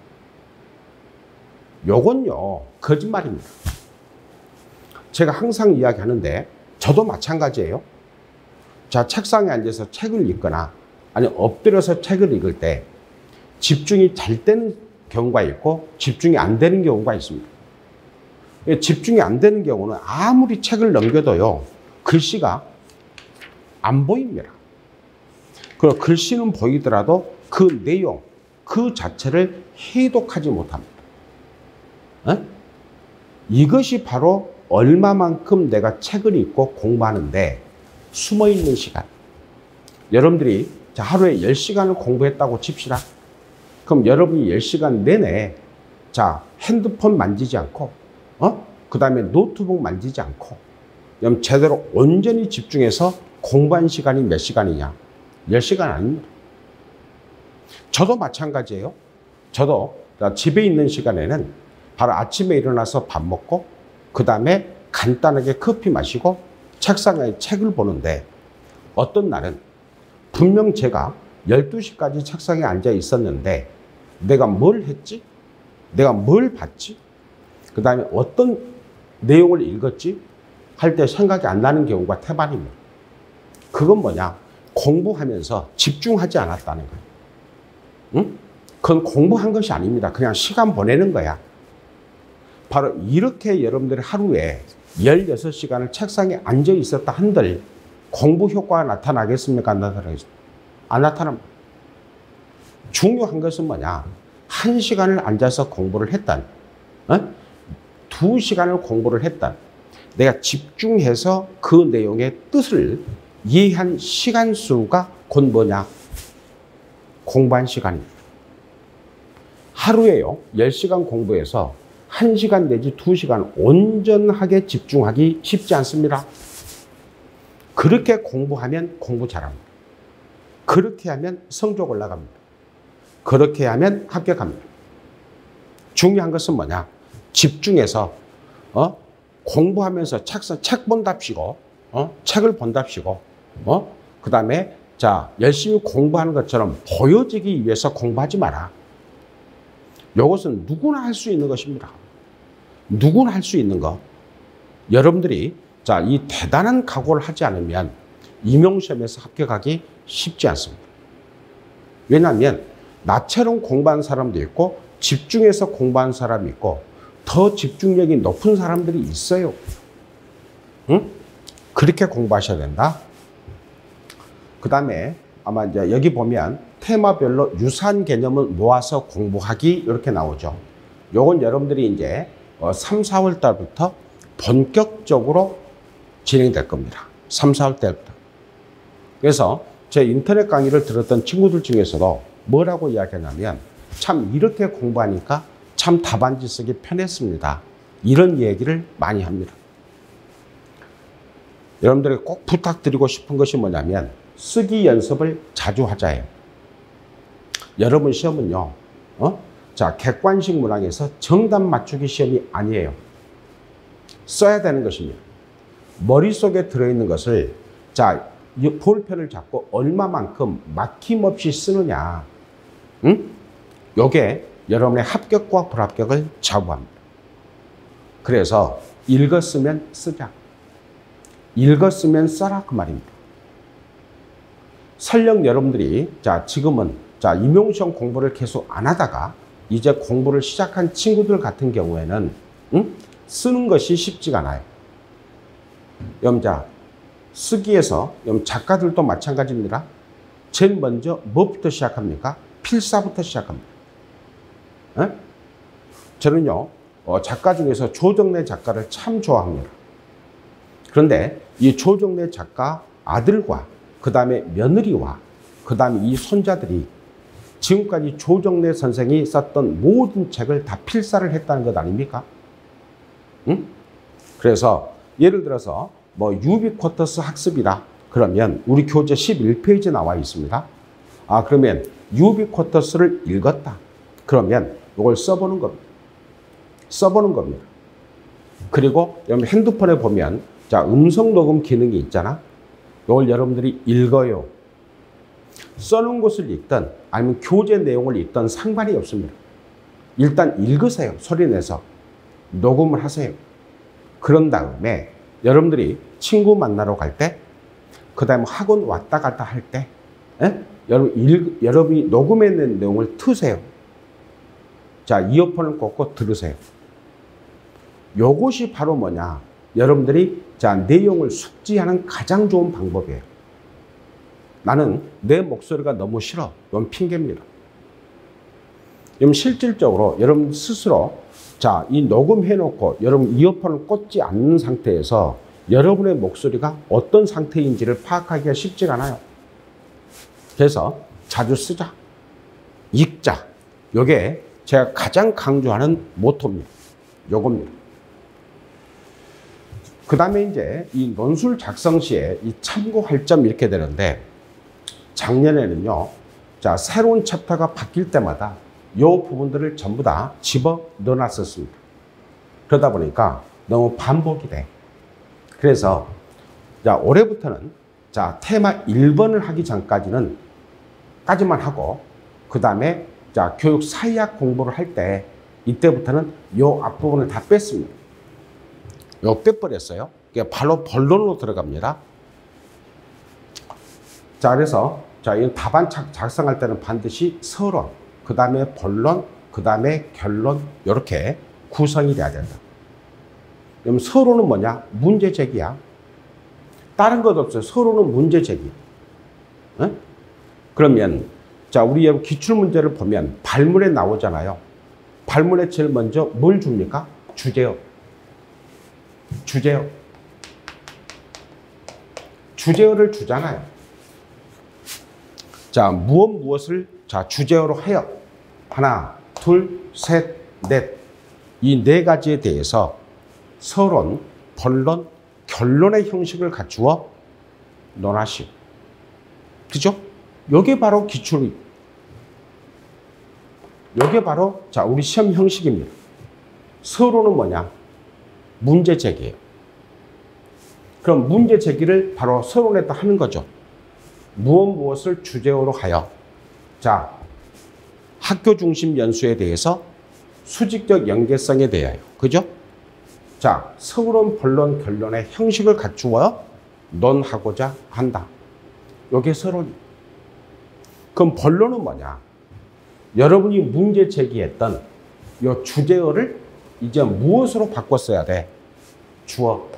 요건요 거짓말입니다. 제가 항상 이야기하는데 저도 마찬가지예요. 자, 책상에 앉아서 책을 읽거나 아니 엎드려서 책을 읽을 때 집중이 잘 되는 경우가 있고 집중이 안 되는 경우가 있습니다. 집중이 안 되는 경우는 아무리 책을 넘겨도요 글씨가 안 보입니다. 그리고 글씨는 보이더라도 그 내용 그 자체를 해독하지 못합니다. 이것이 바로 얼마만큼 내가 책을 읽고 공부하는데 숨어있는 시간. 여러분들이 자, 하루에 10시간을 공부했다고 칩시다. 그럼 여러분이 10시간 내내 자, 핸드폰 만지지 않고 그 다음에 노트북 만지지 않고 그럼 제대로 온전히 집중해서 공부한 시간이 몇 시간이냐? 10시간 아닙니다. 저도 마찬가지예요. 저도 집에 있는 시간에는 바로 아침에 일어나서 밥 먹고 그 다음에 간단하게 커피 마시고 책상에 책을 보는데 어떤 날은 분명 제가 12시까지 책상에 앉아 있었는데 내가 뭘 했지? 내가 뭘 봤지? 그 다음에 어떤 내용을 읽었지? 할 때 생각이 안 나는 경우가 태반입니다. 그건 뭐냐? 공부하면서 집중하지 않았다는 거예요. 응? 그건 공부한 것이 아닙니다. 그냥 시간 보내는 거야. 바로 이렇게 여러분들이 하루에 16시간을 책상에 앉아 있었다 한들 공부 효과가 나타나겠습니까? 안 나타나겠습니까? 안 나타납니다. 중요한 것은 뭐냐? 1시간을 앉아서 공부를 했단, 2시간을 공부를 했단, 내가 집중해서 그 내용의 뜻을 이해한 시간 수가 곧 뭐냐? 공부한 시간입니다. 하루에요, 10시간 공부해서 1시간 내지 2시간 온전하게 집중하기 쉽지 않습니다. 그렇게 공부하면 공부 잘합니다. 그렇게 하면 성적 올라갑니다. 그렇게 하면 합격합니다. 중요한 것은 뭐냐? 집중해서 공부하면서 책 본답시고 책을 본답시고 그 다음에 자 열심히 공부하는 것처럼 보여지기 위해서 공부하지 마라. 이것은 누구나 할 수 있는 것입니다. 누구나 할 수 있는 거. 여러분들이 자, 이 대단한 각오를 하지 않으면 임용시험에서 합격하기 쉽지 않습니다. 왜냐하면 나처럼 공부한 사람도 있고 집중해서 공부한 사람이 있고 더 집중력이 높은 사람들이 있어요. 응? 그렇게 공부하셔야 된다. 그 다음에 아마 이제 여기 보면 테마별로 유사한 개념을 모아서 공부하기 이렇게 나오죠. 요건 여러분들이 이제 3, 4월 달부터 본격적으로 진행될 겁니다. 3, 4월 달부터. 그래서 제 인터넷 강의를 들었던 친구들 중에서도 뭐라고 이야기하냐면 참 이렇게 공부하니까 참 답안지 쓰기 편했습니다. 이런 얘기를 많이 합니다. 여러분들에게 꼭 부탁드리고 싶은 것이 뭐냐면 쓰기 연습을 자주 하자예요. 여러분 시험은요, 자, 객관식 문항에서 정답 맞추기 시험이 아니에요. 써야 되는 것입니다. 머릿속에 들어있는 것을 자, 볼펜을 잡고 얼마만큼 막힘없이 쓰느냐. 응? 요게 여러분의 합격과 불합격을 좌우합니다. 그래서 읽었으면 쓰자. 읽었으면 써라 그 말입니다. 설령 여러분들이 자, 지금은 자, 임용시험 공부를 계속 안 하다가 이제 공부를 시작한 친구들 같은 경우에는 쓰는 것이 쉽지가 않아요. 자, 쓰기에서 작가들도 마찬가지입니다. 제일 먼저 뭐부터 시작합니까? 필사부터 시작합니다. 에? 저는요, 작가 중에서 조정래 작가를 참 좋아합니다. 그런데 이 조정래 작가 아들과 그 다음에 며느리와 그 다음에 이 손자들이 지금까지 조정래 선생이 썼던 모든 책을 다 필사를 했다는 것 아닙니까? 응? 그래서 예를 들어서 뭐 유비쿼터스 학습이다. 그러면 우리 교재 11페이지 나와 있습니다. 아, 그러면 유비쿼터스를 읽었다. 그러면 이걸 써보는 겁니다. 써보는 겁니다. 그리고 여러분 핸드폰에 보면 자, 음성 녹음 기능이 있잖아. 이걸 여러분들이 읽어요. 써놓은 것을 읽든 아니면 교재 내용을 읽든 상관이 없습니다. 일단 읽으세요. 소리내서 녹음을 하세요. 그런 다음에 여러분들이 친구 만나러 갈 때, 그 다음에 학원 왔다 갔다 할 때, 여러분이 녹음해낸 내용을 트세요. 자, 이어폰을 꽂고 들으세요. 요것이 바로 뭐냐? 여러분들이 자, 내용을 숙지하는 가장 좋은 방법이에요. 나는 내 목소리가 너무 싫어. 이건 핑계입니다. 실질적으로 여러분 스스로 자, 이 녹음해놓고 여러분 이어폰을 꽂지 않는 상태에서 여러분의 목소리가 어떤 상태인지를 파악하기가 쉽지가 않아요. 그래서 자주 쓰자. 읽자. 요게 제가 가장 강조하는 모토입니다. 요겁니다. 그 다음에 이제 이 논술 작성 시에 이 참고할 점 이렇게 되는데, 작년에는요, 자, 새로운 챕터가 바뀔 때마다 요 부분들을 전부 다 집어 넣어놨었습니다. 그러다 보니까 너무 반복이 돼. 그래서 자, 올해부터는 자, 테마 1번을 하기 전까지는 까지만 하고, 그 다음에 자, 교육 사회학 공부를 할 때 이때부터는 요 앞부분을 다 뺐습니다. 요 빼버렸어요. 바로 본론으로 들어갑니다. 자, 그래서 자, 이 답안 작성할 때는 반드시 서론, 그 다음에 본론, 그 다음에 결론, 이렇게 구성이 돼야 된다. 그럼 서론은 뭐냐? 문제 제기야. 다른 것 없어요. 서론은 문제 제기. 어? 그러면 자, 우리 여러분 기출문제를 보면 발문에 나오잖아요. 발문에 제일 먼저 뭘 줍니까? 주제어. 주제어. 주제어를 주잖아요. 자, 무엇을 자, 주제어로 해요. 하나, 둘, 셋, 넷. 이 네 가지에 대해서 서론, 본론, 결론의 형식을 갖추어 논하시오. 그죠? 요게 바로 기출. 요게 바로 자, 우리 시험 형식입니다. 서론은 뭐냐? 문제 제기예요. 그럼 문제 제기를 바로 서론에다 하는 거죠. 무엇을 주제어로 하여 자, 학교 중심 연수에 대해서 수직적 연계성에 대하여, 그죠? 자, 서론, 본론, 결론의 형식을 갖추어 논하고자 한다. 요게 서론이. 그럼 본론은 뭐냐? 여러분이 문제 제기했던 요 주제어를 이제 무엇으로 바꿨어야 돼? 주어.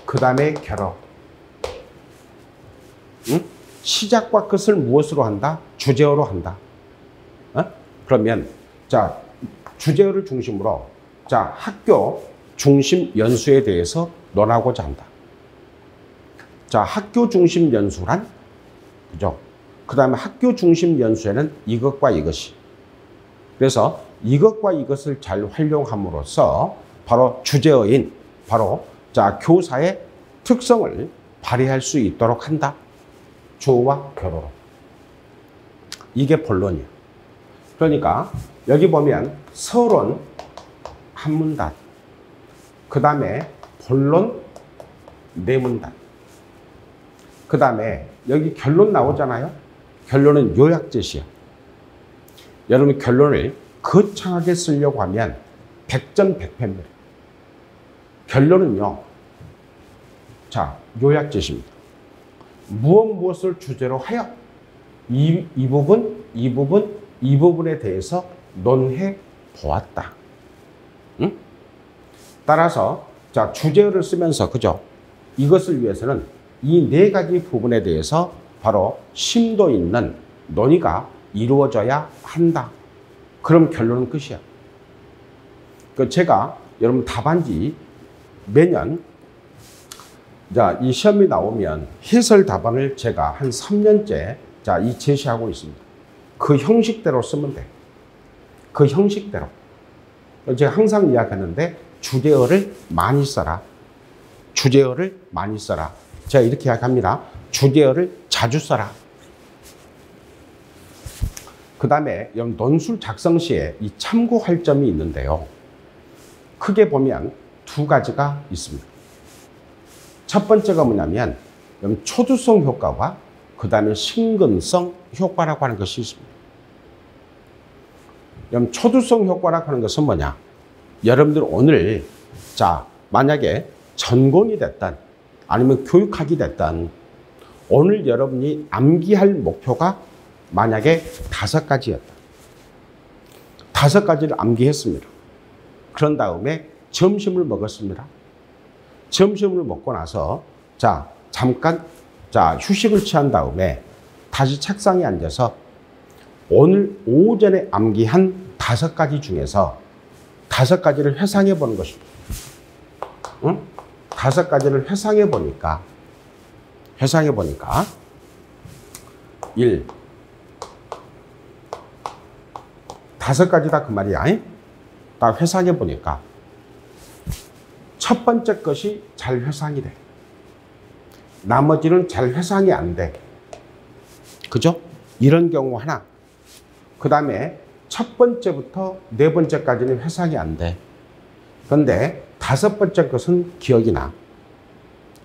그 다음에 결어. 응? 시작과 끝을 무엇으로 한다? 주제어로 한다. 어? 그러면 자, 주제어를 중심으로 자, 학교 중심 연수에 대해서 논하고자 한다. 자, 학교 중심 연수란 그죠? 그 다음에 학교 중심 연수에는 이것과 이것이. 그래서 이것과 이것을 잘 활용함으로써 바로 주제어인 바로 자, 교사의 특성을 발휘할 수 있도록 한다. 주어와 결어로. 이게 본론이에요. 그러니까 여기 보면 서론 한 문단, 그 다음에 본론 네 문단, 그 다음에 여기 결론 나오잖아요. 결론은 요약제시야. 여러분 결론을 거창하게 쓰려고 하면 백전백패입니다. 결론은요, 자, 요약제시입니다. 무엇을 주제로 하여 이 부분에 대해서 논해 보았다. 응? 따라서 자, 주제어를 쓰면서 그죠? 이것을 위해서는 이 네 가지 부분에 대해서 바로 심도 있는 논의가 이루어져야 한다. 그럼 결론은 끝이야. 제가 여러분 답안지 매년 자, 이 시험이 나오면 해설 답안을 제가 한 3년째 자, 이 제시하고 있습니다. 그 형식대로 쓰면 돼. 그 형식대로. 제가 항상 이야기하는데 주제어를 많이 써라. 주제어를 많이 써라. 제가 이렇게 이야기합니다. 주제어를 자주 써라. 그 다음에 논술 작성 시에 이 참고할 점이 있는데요. 크게 보면 두 가지가 있습니다. 첫 번째가 뭐냐면 초두성 효과와 그 다음에 심근성 효과라고 하는 것이 있습니다. 초두성 효과라고 하는 것은 뭐냐? 여러분들 오늘 자 만약에 전공이 됐든 아니면 교육학이 됐든 오늘 여러분이 암기할 목표가 만약에 5가지였다. 5가지를 암기했습니다. 그런 다음에 점심을 먹었습니다. 점심을 먹고 나서 자 잠깐 자 휴식을 취한 다음에 다시 책상에 앉아서 오늘 오전에 암기한 5가지 중에서 5가지를 회상해 보는 것입니다. 응? 5가지를 회상해 보니까 1 5가지다 그 말이야. 딱 회상해 보니까 첫 번째 것이 잘 회상이 돼. 나머지는 잘 회상이 안 돼. 그죠? 이런 경우 하나. 그 다음에 첫 번째부터 네 번째까지는 회상이 안 돼. 그런데 5번째 것은 기억이 나.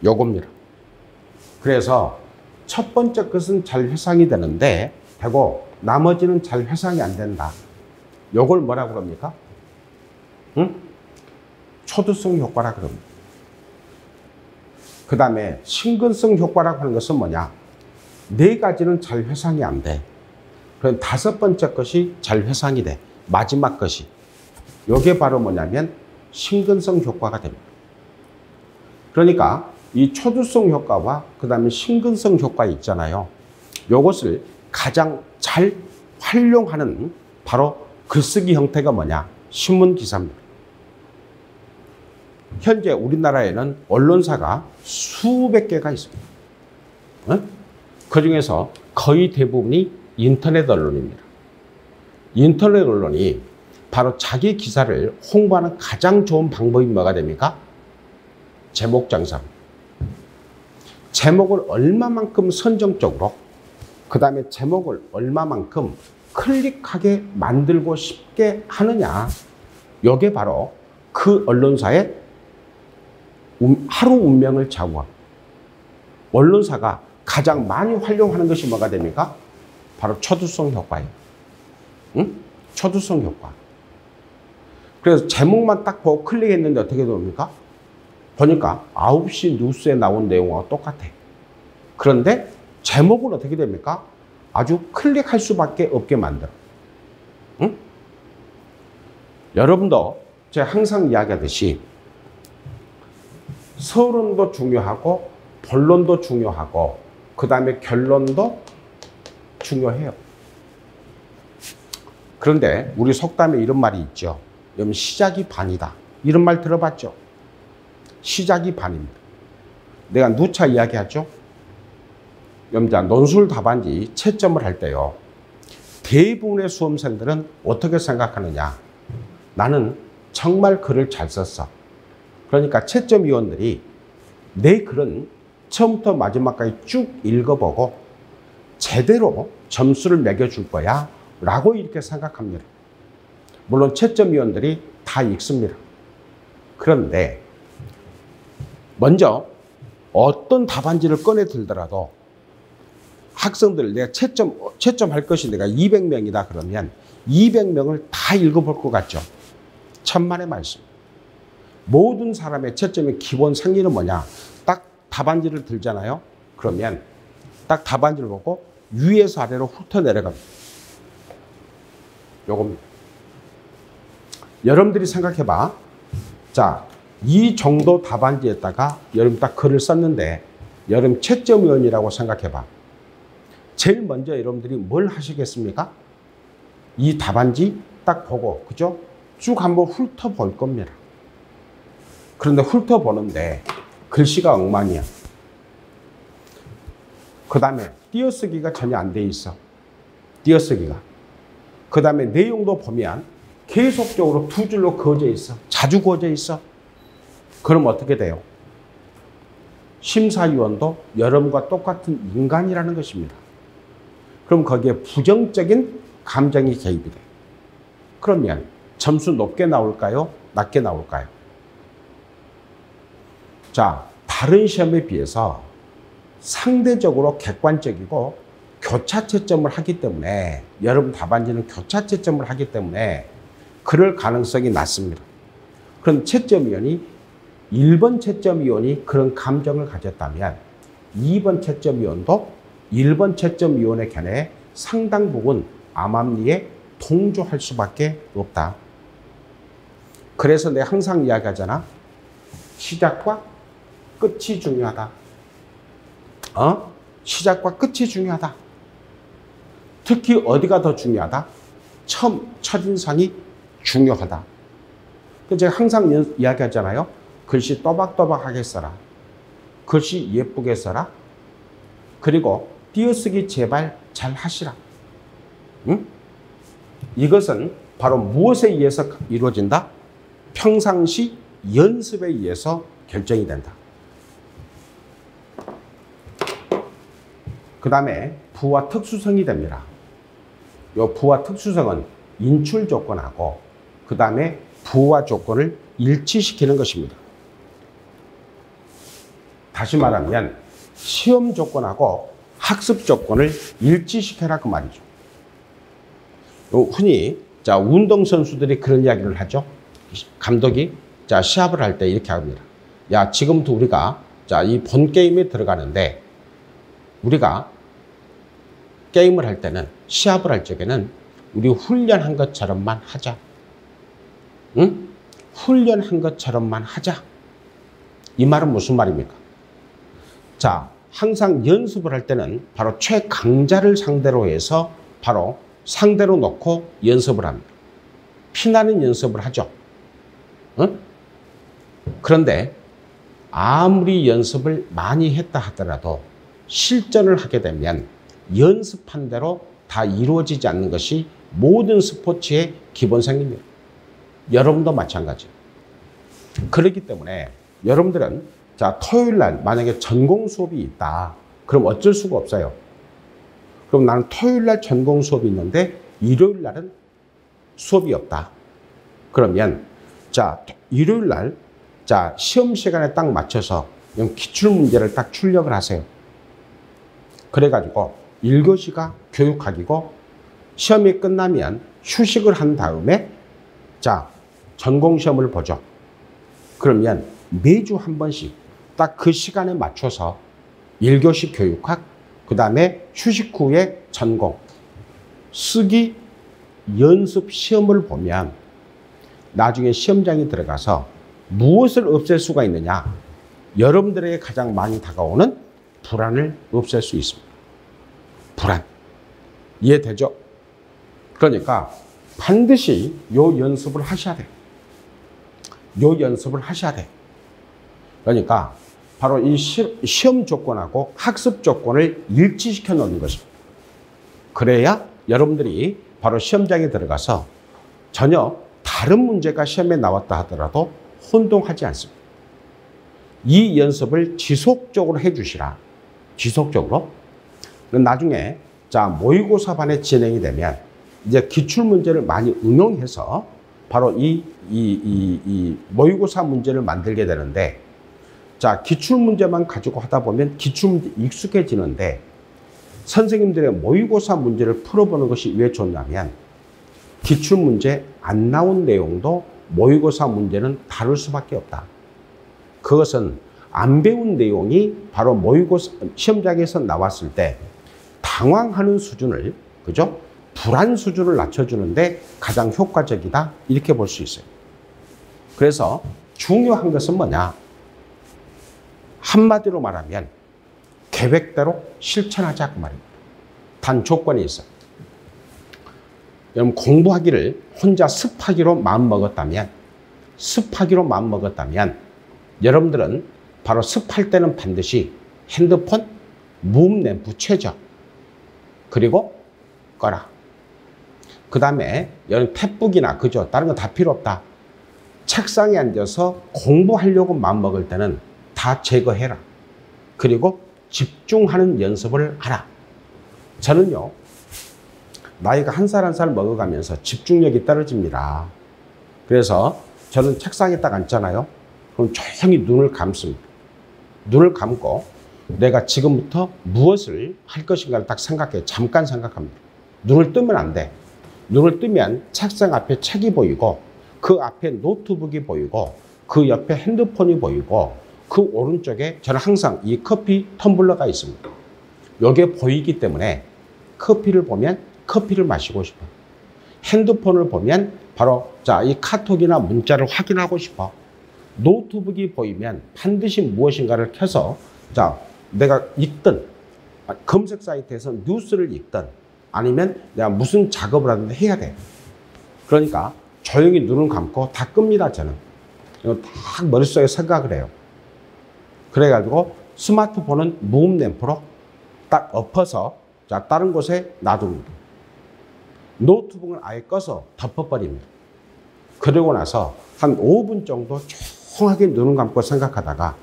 요겁니다. 그래서 첫 번째 것은 잘 회상이 되는데 되고 나머지는 잘 회상이 안 된다. 요걸 뭐라고 그럽니까? 응? 초두성 효과라 그럽니다. 그 다음에 심근성 효과라고 하는 것은 뭐냐? 4가지는 잘 회상이 안 돼. 그럼 5번째 것이 잘 회상이 돼. 마지막 것이. 요게 바로 뭐냐면 심근성 효과가 됩니다. 그러니까 이 초두성 효과와 그 다음에 심근성 효과 있잖아요. 요것을 가장 잘 활용하는 바로 글쓰기 형태가 뭐냐? 신문기사입니다. 현재 우리나라에는 언론사가 수백 개가 있습니다. 그 중에서 거의 대부분이 인터넷 언론입니다. 인터넷 언론이 바로 자기 기사를 홍보하는 가장 좋은 방법이 뭐가 됩니까? 제목 장사입니다. 제목을 얼마만큼 선정적으로, 그 다음에 제목을 얼마만큼 클릭하게 만들고 싶게 하느냐. 이게 바로 그 언론사의 하루 운명을 좌우합니다. 언론사가 가장 많이 활용하는 것이 뭐가 됩니까? 바로 초두성 효과예요. 응? 초두성 효과. 그래서 제목만 딱 보고 클릭했는데 어떻게 됩니까? 보니까 9시 뉴스에 나온 내용과 똑같아. 그런데 제목은 어떻게 됩니까? 아주 클릭할 수밖에 없게 만들어. 응? 여러분도 제가 항상 이야기하듯이 서론도 중요하고 본론도 중요하고 그 다음에 결론도 중요해요. 그런데 우리 속담에 이런 말이 있죠. 여러분 시작이 반이다. 이런 말 들어봤죠? 시작이 반입니다. 내가 누차 이야기하죠? 여러분 논술 답안지 채점을 할 때요. 대부분의 수험생들은 어떻게 생각하느냐. 나는 정말 글을 잘 썼어. 그러니까 채점위원들이 내 글은 처음부터 마지막까지 쭉 읽어보고 제대로 점수를 매겨줄 거야 라고 이렇게 생각합니다. 물론 채점위원들이 다 읽습니다. 그런데 먼저 어떤 답안지를 꺼내 들더라도 학생들 내가 채점할 것이 내가 200명이다 그러면 200명을 다 읽어볼 것 같죠. 천만의 말씀. 모든 사람의 채점의 기본 생리는 뭐냐? 딱 답안지를 들잖아요. 그러면 딱 답안지를 보고 위에서 아래로 훑어 내려갑니다. 요겁니다. 여러분들이 생각해봐. 자, 이 정도 답안지에다가 여러분 딱 글을 썼는데 여러분 채점위원이라고 생각해봐. 제일 먼저 여러분들이 뭘 하시겠습니까? 이 답안지 딱 보고, 그죠? 쭉 한번 훑어볼 겁니다. 그런데 훑어보는데 글씨가 엉망이야. 그 다음에 띄어쓰기가 전혀 안 돼 있어. 띄어쓰기가. 그 다음에 내용도 보면 계속적으로 두 줄로 그어져 있어. 자주 그어져 있어. 그럼 어떻게 돼요? 심사위원도 여러분과 똑같은 인간이라는 것입니다. 그럼 거기에 부정적인 감정이 개입이 돼. 그러면 점수 높게 나올까요? 낮게 나올까요? 자, 다른 시험에 비해서 상대적으로 객관적이고 교차 채점을 하기 때문에, 여러분 답안지는 교차 채점을 하기 때문에 그럴 가능성이 낮습니다. 그럼 채점위원이 1번 채점위원이 그런 감정을 가졌다면 2번 채점위원도 1번 채점위원의 견해에 상당 부분 암암리에 동조할 수밖에 없다. 그래서 내가 항상 이야기하잖아. 시작과 끝이 중요하다. 시작과 끝이 중요하다. 특히 어디가 더 중요하다? 첫인상이 중요하다. 제가 항상 이야기하잖아요. 글씨 또박또박하게 써라. 글씨 예쁘게 써라. 그리고 띄어쓰기 제발 잘 하시라. 응? 이것은 바로 무엇에 의해서 이루어진다? 평상시 연습에 의해서 결정이 된다. 그 다음에 부와 특수성이 됩니다. 이 부와 특수성은 인출 조건하고 그 다음에 부와 조건을 일치시키는 것입니다. 다시 말하면 시험 조건하고 학습 조건을 일치시켜라 그 말이죠. 흔히 자 운동선수들이 그런 이야기를 하죠. 감독이 자 시합을 할 때 이렇게 합니다. 야, 지금부터 우리가 자 이 본 게임에 들어가는데 우리가 게임을 할 때는, 시합을 할 적에는 우리 훈련한 것처럼만 하자. 응? 훈련한 것처럼만 하자. 이 말은 무슨 말입니까? 자, 항상 연습을 할 때는 바로 최강자를 상대로 해서 바로 상대로 놓고 연습을 합니다. 피나는 연습을 하죠. 응? 그런데 아무리 연습을 많이 했다 하더라도 실전을 하게 되면 연습한 대로 다 이루어지지 않는 것이 모든 스포츠의 기본성입니다. 여러분도 마찬가지. 그렇기 때문에 여러분들은 자 토요일 날 만약에 전공 수업이 있다. 그럼 어쩔 수가 없어요. 그럼 나는 토요일 날 전공 수업이 있는데 일요일 날은 수업이 없다. 그러면 자 일요일 날 자 시험 시간에 딱 맞춰서 기출 문제를 딱 출력을 하세요. 그래가지고 1교시가 교육학이고 시험이 끝나면 휴식을 한 다음에 자 전공시험을 보죠. 그러면 매주 한 번씩 딱 그 시간에 맞춰서 1교시 교육학, 그 다음에 휴식 후에 전공, 쓰기 연습 시험을 보면 나중에 시험장에 들어가서 무엇을 없앨 수가 있느냐? 여러분들에게 가장 많이 다가오는 불안을 없앨 수 있습니다. 불안. 이해되죠? 그러니까 반드시 요 연습을 하셔야 돼요. 요 연습을 하셔야 돼요. 그러니까 바로 이 시험 조건하고 학습 조건을 일치시켜 놓는 것입니다. 그래야 여러분들이 바로 시험장에 들어가서 전혀 다른 문제가 시험에 나왔다 하더라도 혼동하지 않습니다. 이 연습을 지속적으로 해주시라. 지속적으로. 나중에 자 모의고사반에 진행이 되면 이제 기출문제를 많이 응용해서 바로 이 모의고사 문제를 만들게 되는데 자 기출문제만 가지고 하다 보면 기출문제 익숙해지는데 선생님들의 모의고사 문제를 풀어보는 것이 왜 좋냐면 기출문제 안 나온 내용도 모의고사 문제는 다룰 수밖에 없다. 그것은 안 배운 내용이 바로 모의고사 시험장에서 나왔을 때 당황하는 수준을, 그죠? 불안 수준을 낮춰주는데 가장 효과적이다, 이렇게 볼 수 있어요. 그래서 중요한 것은 뭐냐? 한마디로 말하면 계획대로 실천하자, 그 말입니다. 단 조건이 있어요. 여러분, 공부하기를 혼자 습하기로 마음먹었다면, 여러분들은 바로 습할 때는 반드시 핸드폰 무음 램프 최저, 그리고 꺼라. 그 다음에 여러분 탭북이나, 그죠? 다른 거 다 필요 없다. 책상에 앉아서 공부하려고 마음먹을 때는 다 제거해라. 그리고 집중하는 연습을 하라. 저는요, 나이가 한 살 한 살 먹어가면서 집중력이 떨어집니다. 그래서 저는 책상에 딱 앉잖아요. 그럼 조용히 눈을 감습니다. 눈을 감고 내가 지금부터 무엇을 할 것인가를 딱 생각해. 잠깐 생각합니다. 눈을 뜨면 안 돼. 눈을 뜨면 책상 앞에 책이 보이고, 그 앞에 노트북이 보이고, 그 옆에 핸드폰이 보이고, 그 오른쪽에 저는 항상 이 커피 텀블러가 있습니다. 이게 보이기 때문에 커피를 보면 커피를 마시고 싶어. 핸드폰을 보면 바로 이 카톡이나 문자를 확인하고 싶어. 노트북이 보이면 반드시 무엇인가를 켜서 내가 읽든, 검색 사이트에서 뉴스를 읽든, 아니면 내가 무슨 작업을 하든지 해야 돼. 그러니까 조용히 눈을 감고 다 끕니다, 저는. 이거 다 머릿속에 생각을 해요. 그래가지고 스마트폰은 무음 램프로 딱 엎어서 다른 곳에 놔둡니다. 노트북은 아예 꺼서 덮어버립니다. 그러고 나서 한 5분 정도 조용하게 눈을 감고 생각하다가,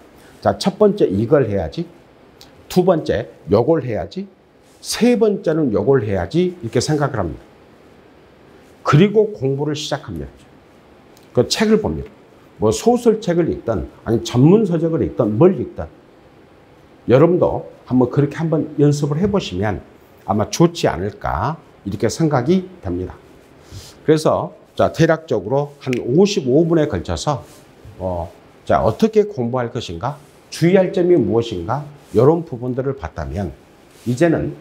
첫 번째 이걸 해야지, 두 번째 요걸 해야지, 세 번째는 요걸 해야지, 이렇게 생각을 합니다. 그리고 공부를 시작합니다. 그 책을 봅니다. 뭐 소설책을 읽든, 아니 전문 서적을 읽든, 뭘 읽든. 여러분도 그렇게 한번 연습을 해보시면 아마 좋지 않을까, 이렇게 생각이 됩니다. 그래서 대략적으로 한 55분에 걸쳐서 어떻게 공부할 것인가, 주의할 점이 무엇인가, 이런 부분들을 봤다면, 이제는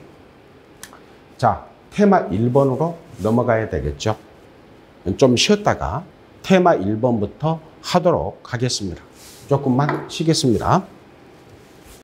테마 1번으로 넘어가야 되겠죠. 좀 쉬었다가 테마 1번부터 하도록 하겠습니다. 조금만 쉬겠습니다.